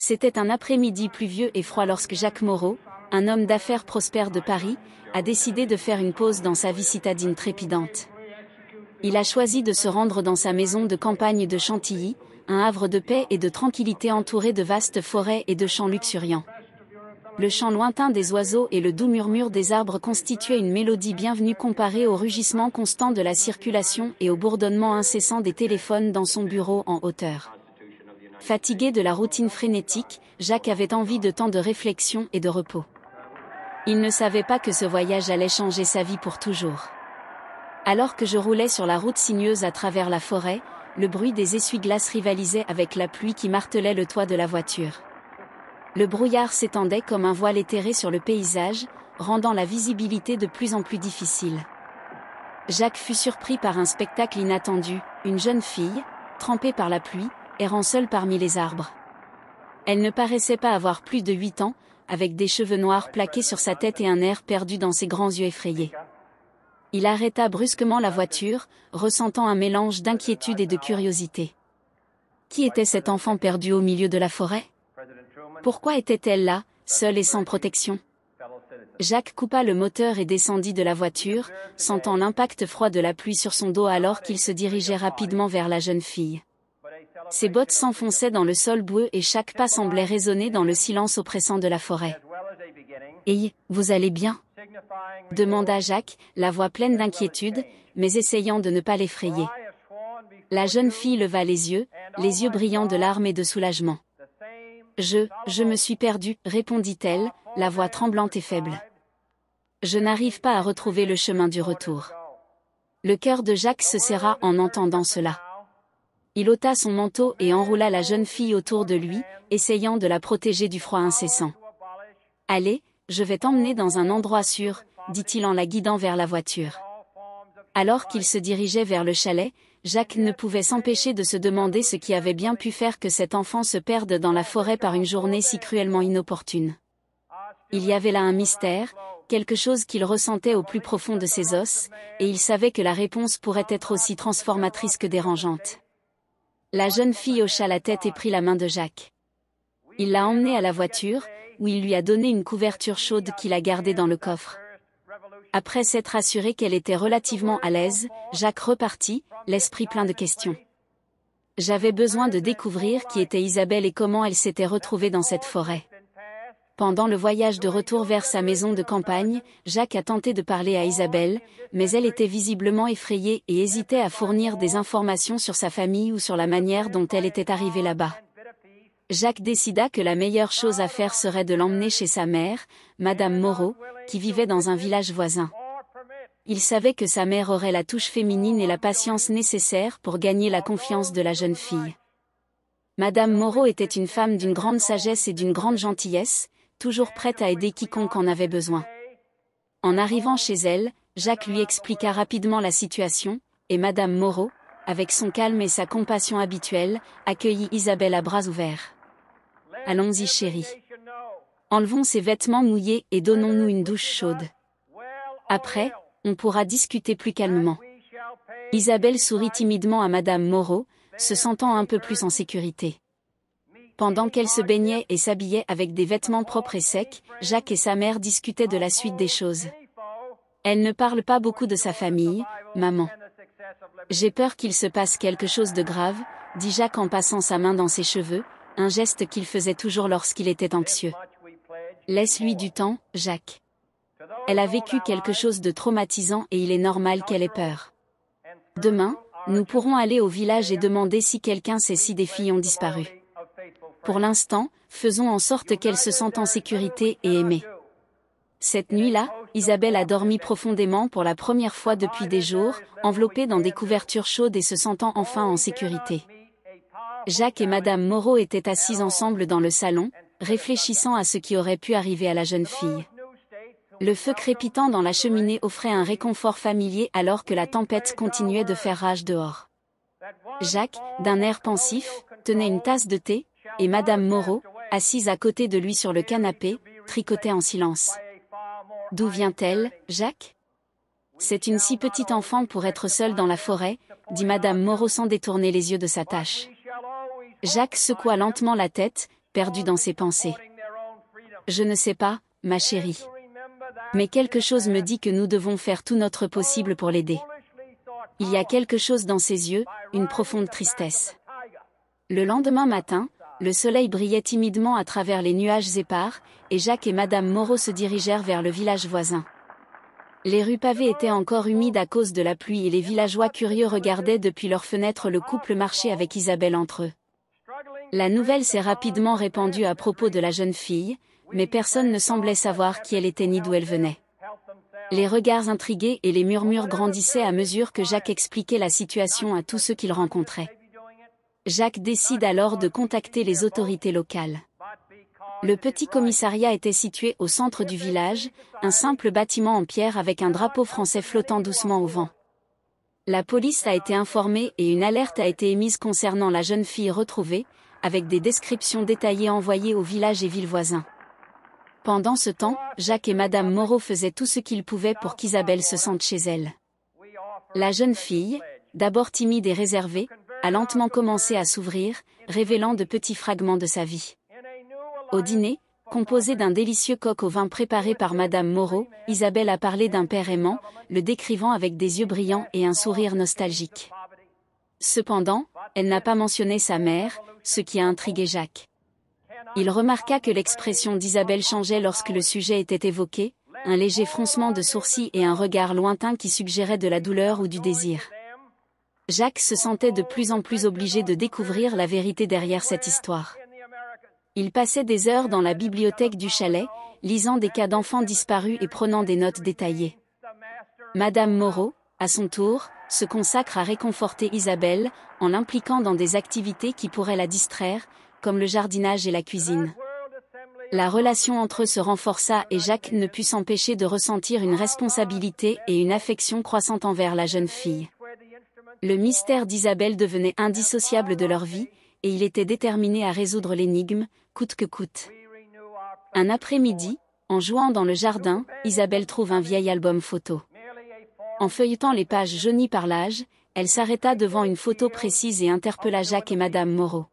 C'était un après-midi pluvieux et froid lorsque Jacques Moreau, un homme d'affaires prospère de Paris, a décidé de faire une pause dans sa vie citadine trépidante. Il a choisi de se rendre dans sa maison de campagne de Chantilly, un havre de paix et de tranquillité entouré de vastes forêts et de champs luxuriants. Le chant lointain des oiseaux et le doux murmure des arbres constituaient une mélodie bienvenue comparée au rugissement constant de la circulation et au bourdonnement incessant des téléphones dans son bureau en hauteur. Fatigué de la routine frénétique, Jacques avait envie de temps de réflexion et de repos. Il ne savait pas que ce voyage allait changer sa vie pour toujours. Alors que je roulais sur la route sinueuse à travers la forêt, le bruit des essuie-glaces rivalisait avec la pluie qui martelait le toit de la voiture. Le brouillard s'étendait comme un voile éthéré sur le paysage, rendant la visibilité de plus en plus difficile. Jacques fut surpris par un spectacle inattendu, une jeune fille, trempée par la pluie, errant seule parmi les arbres. Elle ne paraissait pas avoir plus de 8 ans, avec des cheveux noirs plaqués sur sa tête et un air perdu dans ses grands yeux effrayés. Il arrêta brusquement la voiture, ressentant un mélange d'inquiétude et de curiosité. Qui était cet enfant perdu au milieu de la forêt? Pourquoi était-elle là, seule et sans protection? Jacques coupa le moteur et descendit de la voiture, sentant l'impact froid de la pluie sur son dos alors qu'il se dirigeait rapidement vers la jeune fille. Ses bottes s'enfonçaient dans le sol boueux et chaque pas semblait résonner dans le silence oppressant de la forêt. « Hey, vous allez bien ?» demanda Jacques, la voix pleine d'inquiétude, mais essayant de ne pas l'effrayer. La jeune fille leva les yeux brillants de larmes et de soulagement. « Je me suis perdue, » répondit-elle, la voix tremblante et faible. « Je n'arrive pas à retrouver le chemin du retour. » Le cœur de Jacques se serra en entendant cela. Il ôta son manteau et enroula la jeune fille autour de lui, essayant de la protéger du froid incessant. « Allez, je vais t'emmener dans un endroit sûr, » dit-il en la guidant vers la voiture. Alors qu'il se dirigeait vers le chalet, Jacques ne pouvait s'empêcher de se demander ce qui avait bien pu faire que cet enfant se perde dans la forêt par une journée si cruellement inopportune. Il y avait là un mystère, quelque chose qu'il ressentait au plus profond de ses os, et il savait que la réponse pourrait être aussi transformatrice que dérangeante. La jeune fille hocha la tête et prit la main de Jacques. Il l'a emmenée à la voiture, où il lui a donné une couverture chaude qu'il a gardée dans le coffre. Après s'être assuré qu'elle était relativement à l'aise, Jacques repartit, l'esprit plein de questions. J'avais besoin de découvrir qui était Isabelle et comment elle s'était retrouvée dans cette forêt. Pendant le voyage de retour vers sa maison de campagne, Jacques a tenté de parler à Isabelle, mais elle était visiblement effrayée et hésitait à fournir des informations sur sa famille ou sur la manière dont elle était arrivée là-bas. Jacques décida que la meilleure chose à faire serait de l'emmener chez sa mère, Madame Moreau, qui vivait dans un village voisin. Il savait que sa mère aurait la touche féminine et la patience nécessaires pour gagner la confiance de la jeune fille. Madame Moreau était une femme d'une grande sagesse et d'une grande gentillesse, toujours prête à aider quiconque en avait besoin. En arrivant chez elle, Jacques lui expliqua rapidement la situation, et Madame Moreau, avec son calme et sa compassion habituelle, accueillit Isabelle à bras ouverts. « Allons-y chérie. Enlevons ces vêtements mouillés et donnons-nous une douche chaude. Après, on pourra discuter plus calmement. » Isabelle sourit timidement à Madame Moreau, se sentant un peu plus en sécurité. Pendant qu'elle se baignait et s'habillait avec des vêtements propres et secs, Jacques et sa mère discutaient de la suite des choses. « Elle ne parle pas beaucoup de sa famille, maman. J'ai peur qu'il se passe quelque chose de grave, » dit Jacques en passant sa main dans ses cheveux, un geste qu'il faisait toujours lorsqu'il était anxieux. « Laisse-lui du temps, Jacques. Elle a vécu quelque chose de traumatisant et il est normal qu'elle ait peur. Demain, nous pourrons aller au village et demander si quelqu'un sait si des filles ont disparu. Pour l'instant, faisons en sorte qu'elle se sente en sécurité et aimée. » Cette nuit-là, Isabelle a dormi profondément pour la première fois depuis des jours, enveloppée dans des couvertures chaudes et se sentant enfin en sécurité. Jacques et Madame Moreau étaient assis ensemble dans le salon, réfléchissant à ce qui aurait pu arriver à la jeune fille. Le feu crépitant dans la cheminée offrait un réconfort familier alors que la tempête continuait de faire rage dehors. Jacques, d'un air pensif, tenait une tasse de thé, et Madame Moreau, assise à côté de lui sur le canapé, tricotait en silence. « D'où vient-elle, Jacques ? » « C'est une si petite enfant pour être seule dans la forêt, » dit Madame Moreau sans détourner les yeux de sa tâche. Jacques secoua lentement la tête, perdu dans ses pensées. Je ne sais pas, ma chérie. Mais quelque chose me dit que nous devons faire tout notre possible pour l'aider. Il y a quelque chose dans ses yeux, une profonde tristesse. Le lendemain matin, le soleil brillait timidement à travers les nuages épars, et Jacques et Madame Moreau se dirigèrent vers le village voisin. Les rues pavées étaient encore humides à cause de la pluie et les villageois curieux regardaient depuis leurs fenêtres le couple marcher avec Isabelle entre eux. La nouvelle s'est rapidement répandue à propos de la jeune fille, mais personne ne semblait savoir qui elle était ni d'où elle venait. Les regards intrigués et les murmures grandissaient à mesure que Jacques expliquait la situation à tous ceux qu'il rencontrait. Jacques décide alors de contacter les autorités locales. Le petit commissariat était situé au centre du village, un simple bâtiment en pierre avec un drapeau français flottant doucement au vent. La police a été informée et une alerte a été émise concernant la jeune fille retrouvée, avec des descriptions détaillées envoyées au village et villes voisins. Pendant ce temps, Jacques et Madame Moreau faisaient tout ce qu'ils pouvaient pour qu'Isabelle se sente chez elle. La jeune fille, d'abord timide et réservée, a lentement commencé à s'ouvrir, révélant de petits fragments de sa vie. Au dîner, composé d'un délicieux coq au vin préparé par Madame Moreau, Isabelle a parlé d'un père aimant, le décrivant avec des yeux brillants et un sourire nostalgique. Cependant, elle n'a pas mentionné sa mère, ce qui a intrigué Jacques. Il remarqua que l'expression d'Isabelle changeait lorsque le sujet était évoqué, un léger froncement de sourcils et un regard lointain qui suggérait de la douleur ou du désir. Jacques se sentait de plus en plus obligé de découvrir la vérité derrière cette histoire. Il passait des heures dans la bibliothèque du chalet, lisant des cas d'enfants disparus et prenant des notes détaillées. Madame Moreau, à son tour, se consacre à réconforter Isabelle, en l'impliquant dans des activités qui pourraient la distraire, comme le jardinage et la cuisine. La relation entre eux se renforça et Jacques ne put s'empêcher de ressentir une responsabilité et une affection croissante envers la jeune fille. Le mystère d'Isabelle devenait indissociable de leur vie, et il était déterminé à résoudre l'énigme, coûte que coûte. Un après-midi, en jouant dans le jardin, Isabelle trouve un vieil album photo. En feuilletant les pages jaunies par l'âge, elle s'arrêta devant une photo précise et interpella Jacques et Madame Moreau.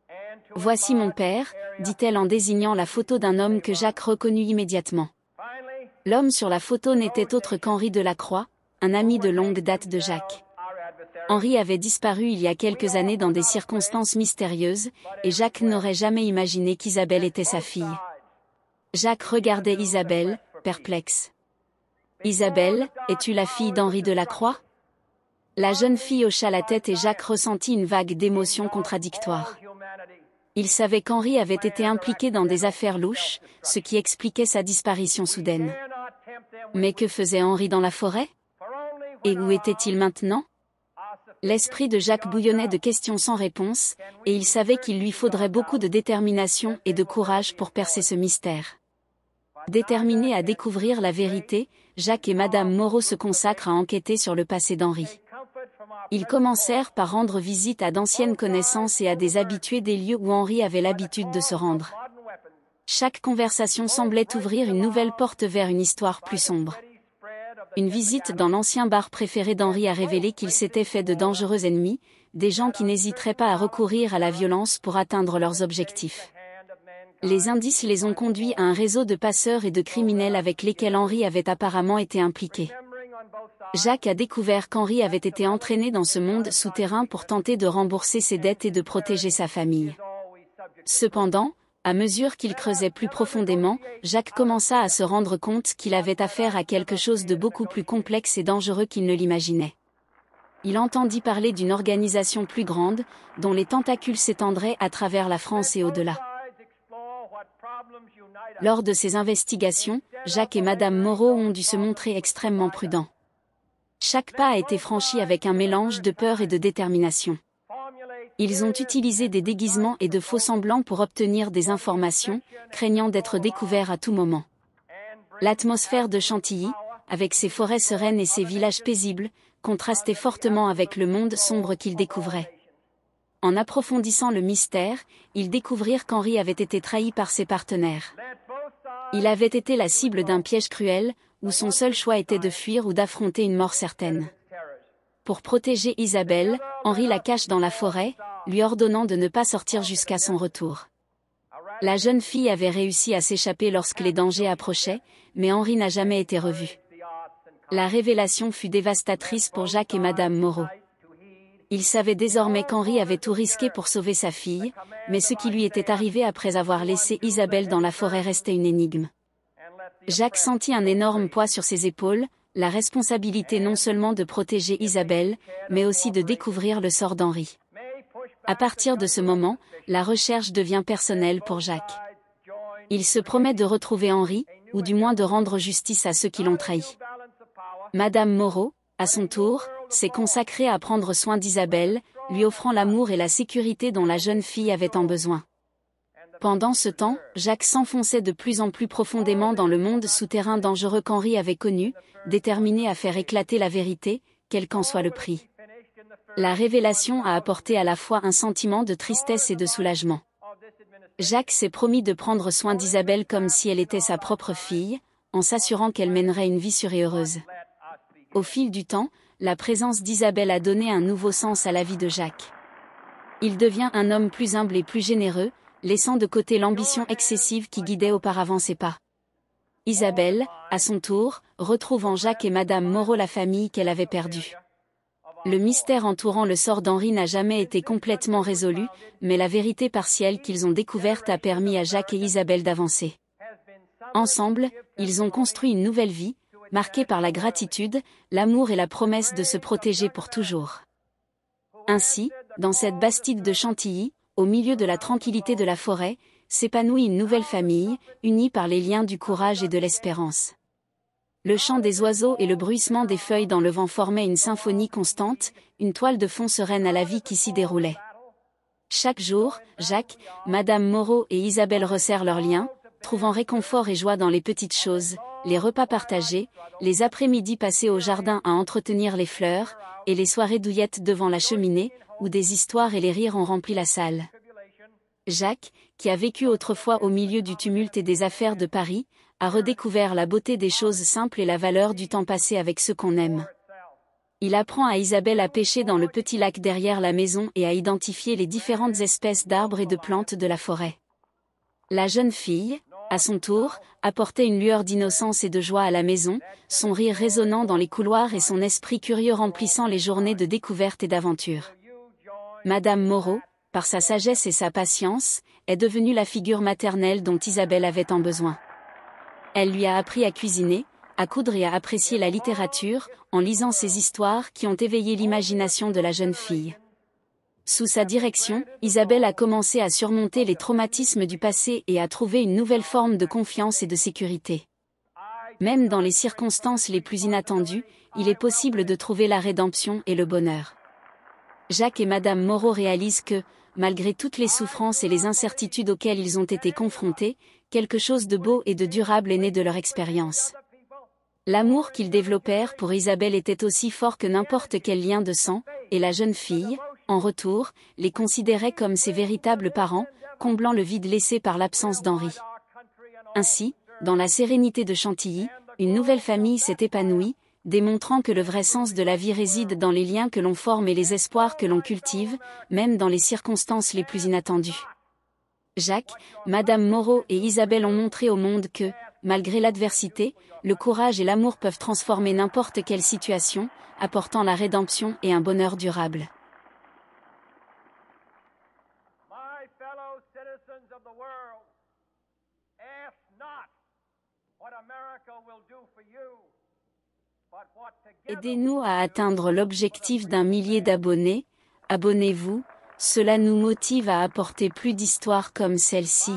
« Voici mon père », dit-elle en désignant la photo d'un homme que Jacques reconnut immédiatement. L'homme sur la photo n'était autre qu'Henri Delacroix, un ami de longue date de Jacques. Henri avait disparu il y a quelques années dans des circonstances mystérieuses, et Jacques n'aurait jamais imaginé qu'Isabelle était sa fille. Jacques regardait Isabelle, perplexe. « Isabelle, es-tu la fille d'Henri Delacroix ?» La jeune fille hocha la tête et Jacques ressentit une vague d'émotions contradictoires. Il savait qu'Henri avait été impliqué dans des affaires louches, ce qui expliquait sa disparition soudaine. Mais que faisait Henri dans la forêt? Et où était-il maintenant? L'esprit de Jacques bouillonnait de questions sans réponse, et il savait qu'il lui faudrait beaucoup de détermination et de courage pour percer ce mystère. Déterminés à découvrir la vérité, Jacques et Madame Moreau se consacrent à enquêter sur le passé d'Henri. Ils commencèrent par rendre visite à d'anciennes connaissances et à des habitués des lieux où Henri avait l'habitude de se rendre. Chaque conversation semblait ouvrir une nouvelle porte vers une histoire plus sombre. Une visite dans l'ancien bar préféré d'Henri a révélé qu'il s'était fait de dangereux ennemis, des gens qui n'hésiteraient pas à recourir à la violence pour atteindre leurs objectifs. Les indices les ont conduits à un réseau de passeurs et de criminels avec lesquels Henri avait apparemment été impliqué. Jacques a découvert qu'Henri avait été entraîné dans ce monde souterrain pour tenter de rembourser ses dettes et de protéger sa famille. Cependant, à mesure qu'il creusait plus profondément, Jacques commença à se rendre compte qu'il avait affaire à quelque chose de beaucoup plus complexe et dangereux qu'il ne l'imaginait. Il entendit parler d'une organisation plus grande, dont les tentacules s'étendraient à travers la France et au-delà. Lors de ces investigations, Jacques et Madame Moreau ont dû se montrer extrêmement prudents. Chaque pas a été franchi avec un mélange de peur et de détermination. Ils ont utilisé des déguisements et de faux-semblants pour obtenir des informations, craignant d'être découverts à tout moment. L'atmosphère de Chantilly, avec ses forêts sereines et ses villages paisibles, contrastait fortement avec le monde sombre qu'ils découvraient. En approfondissant le mystère, ils découvrirent qu'Henri avait été trahi par ses partenaires. Il avait été la cible d'un piège cruel, où son seul choix était de fuir ou d'affronter une mort certaine. Pour protéger Isabelle, Henri la cache dans la forêt, lui ordonnant de ne pas sortir jusqu'à son retour. La jeune fille avait réussi à s'échapper lorsque les dangers approchaient, mais Henri n'a jamais été revu. La révélation fut dévastatrice pour Jacques et Madame Moreau. Ils savaient désormais qu'Henri avait tout risqué pour sauver sa fille, mais ce qui lui était arrivé après avoir laissé Isabelle dans la forêt restait une énigme. Jacques sentit un énorme poids sur ses épaules, la responsabilité non seulement de protéger Isabelle, mais aussi de découvrir le sort d'Henri. À partir de ce moment, la recherche devient personnelle pour Jacques. Il se promet de retrouver Henri, ou du moins de rendre justice à ceux qui l'ont trahi. Madame Moreau, à son tour, s'est consacrée à prendre soin d'Isabelle, lui offrant l'amour et la sécurité dont la jeune fille avait tant besoin. Pendant ce temps, Jacques s'enfonçait de plus en plus profondément dans le monde souterrain dangereux qu'Henri avait connu, déterminé à faire éclater la vérité, quel qu'en soit le prix. La révélation a apporté à la fois un sentiment de tristesse et de soulagement. Jacques s'est promis de prendre soin d'Isabelle comme si elle était sa propre fille, en s'assurant qu'elle mènerait une vie sûre et heureuse. Au fil du temps, la présence d'Isabelle a donné un nouveau sens à la vie de Jacques. Il devient un homme plus humble et plus généreux, laissant de côté l'ambition excessive qui guidait auparavant ses pas. Isabelle, à son tour, retrouve en Jacques et Madame Moreau la famille qu'elle avait perdue. Le mystère entourant le sort d'Henri n'a jamais été complètement résolu, mais la vérité partielle qu'ils ont découverte a permis à Jacques et Isabelle d'avancer. Ensemble, ils ont construit une nouvelle vie, marquée par la gratitude, l'amour et la promesse de se protéger pour toujours. Ainsi, dans cette bastide de Chantilly, au milieu de la tranquillité de la forêt, s'épanouit une nouvelle famille, unie par les liens du courage et de l'espérance. Le chant des oiseaux et le bruissement des feuilles dans le vent formaient une symphonie constante, une toile de fond sereine à la vie qui s'y déroulait. Chaque jour, Jacques, Madame Moreau et Isabelle resserrent leurs liens, trouvant réconfort et joie dans les petites choses, les repas partagés, les après-midi passés au jardin à entretenir les fleurs, et les soirées douillettes devant la cheminée, où des histoires et les rires ont rempli la salle. Jacques, qui a vécu autrefois au milieu du tumulte et des affaires de Paris, a redécouvert la beauté des choses simples et la valeur du temps passé avec ceux qu'on aime. Il apprend à Isabelle à pêcher dans le petit lac derrière la maison et à identifier les différentes espèces d'arbres et de plantes de la forêt. La jeune fille, à son tour, apportait une lueur d'innocence et de joie à la maison, son rire résonnant dans les couloirs et son esprit curieux remplissant les journées de découverte et d'aventure. Madame Moreau, par sa sagesse et sa patience, est devenue la figure maternelle dont Isabelle avait tant besoin. Elle lui a appris à cuisiner, à coudre et à apprécier la littérature, en lisant ces histoires qui ont éveillé l'imagination de la jeune fille. Sous sa direction, Isabelle a commencé à surmonter les traumatismes du passé et à trouver une nouvelle forme de confiance et de sécurité. Même dans les circonstances les plus inattendues, il est possible de trouver la rédemption et le bonheur. Jacques et Madame Moreau réalisent que, malgré toutes les souffrances et les incertitudes auxquelles ils ont été confrontés, quelque chose de beau et de durable est né de leur expérience. L'amour qu'ils développèrent pour Isabelle était aussi fort que n'importe quel lien de sang, et la jeune fille, en retour, les considérait comme ses véritables parents, comblant le vide laissé par l'absence d'Henri. Ainsi, dans la sérénité de Chantilly, une nouvelle famille s'est épanouie, démontrant que le vrai sens de la vie réside dans les liens que l'on forme et les espoirs que l'on cultive, même dans les circonstances les plus inattendues. Jacques, Madame Moreau et Isabelle ont montré au monde que, malgré l'adversité, le courage et l'amour peuvent transformer n'importe quelle situation, apportant la rédemption et un bonheur durable. My fellow citizens of the world, ask not what America will do for you, but what together. Aidez-nous à atteindre l'objectif d'1 million d'abonnés. Abonnez-vous, cela nous motive à apporter plus d'histoires comme celle-ci.